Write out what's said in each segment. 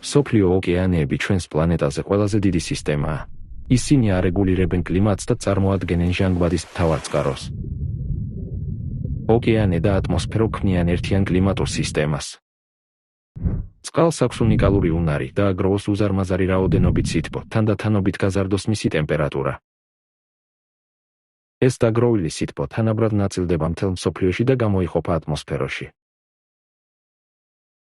მსოფლიო ოკეანეები ჩვენს პლანეტაზე ყველაზე დიდი სისტემაა. ისინი არეგულირებენ კლიმატს და წარმოადგენენ ჟანგბადის მთავარ წყაროს. ოკეანე და ატმოსფერო ქმნიან ერთიან კლიმატურ სისტემას. წყალს აქვს უნიკალური უნარი და აგროვოს უზარმაზარი რაოდენობით სითბო, თანდათანობით გაზარდოს მისი ტემპერატურა. ეს დაგროვილი სითბო თანაბრად ნაწილდება მთელ მსოფლიოში და გამოიყოფა ატმოსფეროში.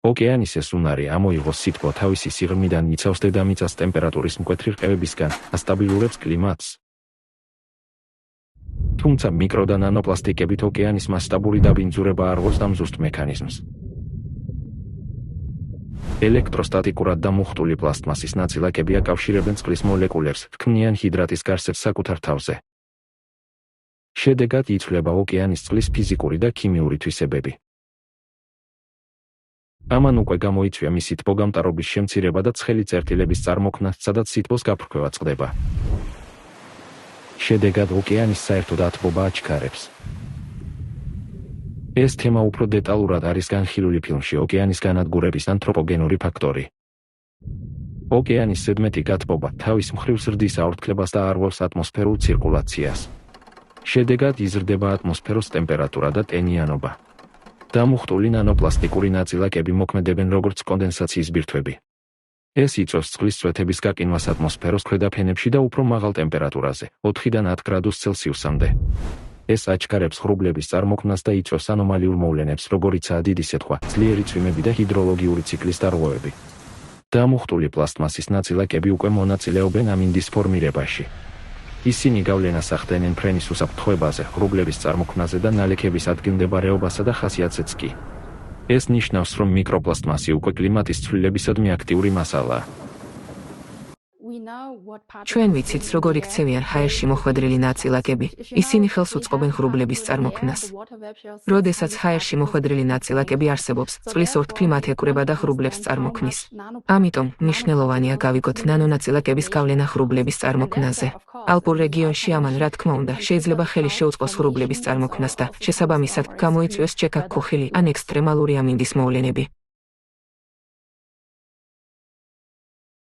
ოკეანის ეს უნარი ამოიღოს სითბო თავისი სიღრმიდან იცავს დედამიწას ტემპერატურის მკვეთრი რყევებისგან, ასტაბილურებს კლიმატს. თუმცა მიკრო და ნანოპლასტიკებით ოკეანის მასშტაბური დაბინძურება არ ღოს დამზუსტ მექანიზმს. ელექტროსტატიკურად დამუხტული პლასტმასის ნაწილაკები აკავშირებენ წყლის მოლეკულებს, ქმნიან ჰიდრატის გარსებს საკუთარ თავზე. შედეგად იცვლება ოკეანის წყლის ფიზიკური და ქიმიური თვისებები. ამან უკვე გამოიწვია მისი თბოგამტარობის შემცირება და ცხელი წერტილების წარმოქმნა, სადაც სითბოს გაფრქვევა წყდება. შედეგად ოკეანის საერთო დათბობა აჩქარებს. ეს თემა უფრო დეტალურად არის განხილული ფილმში ოკეანის განადგურების ანთროპოგენური ფაქტორი. ოკეანის ზედმეტი გათბობა თავის მხრივ ზრდის აორთქლებას და არღვევს ატმოსფერულ ცირკულაციას. შედეგად იზრდება ატმოსფეროს ტემპერატურა და ტენიანობა. დამუხტული ნანოპლასტიკური ნაწილაკები მოქმედებენ როგორც კონდენსაციის ბირთვები. ეს იწვევს წყლის წვეთების გაკინვას ატმოსფეროს ქვედა ფენებში და უფრო მაღალ ტემპერატურაზე, 4-დან 10 გრადუს ცელსიუსამდე. ეს აჩქარებს ღრუბლების წარმოქმნას და იწვევს ანომალიურ მოვლენებს, როგორიცაა დიდი სეთქვა, ძლიერი წვიმები და ჰიდროლოგიური ციკლის დარღვევები. დამუხტული პლასტმასის ნაწილაკები უკვე მონაწილეობენ ამინდის ფორმირებაში. ისინი გავლენას ახდენენ ფრენის უსაფრთხოებაზე, ღრუბლების წარმოქმნაზე და ნალექების ადგილმდებარეობასა და ხასიათზეც კი. ეს ნიშნავს, რომ მიკროპლასტმასი უკვე კლიმატის ცვლილებისადმი აქტიური მასალაა. ჩვენ ვიცით, როგორ იქცევიან ჰაერში მოხვედრილი ნაწილაკები. ისინი ხელს უწყობენ ღრუბლების წარმოქმნას. როდესაც ჰაერში მოხვედრილი ნაწილაკები არსებობს, წყლის ორთქლი მათ ეკვრება და ღრუბლებს წარმოქმნის. ამიტომ მნიშვნელოვანია გავიგოთ ნანონაწილაკების გავლენა ღრუბლების წარმოქმნაზე. ალპურ რეგიონში ამან, რა თქმა უნდა, შეიძლება ხელი შეუწყოს ღრუბლების წარმოქმნას და შესაბამისად გამოიწვიოს ჩეკა-ქუხილი ან ექსტრემალური ამინდის მოვლენები.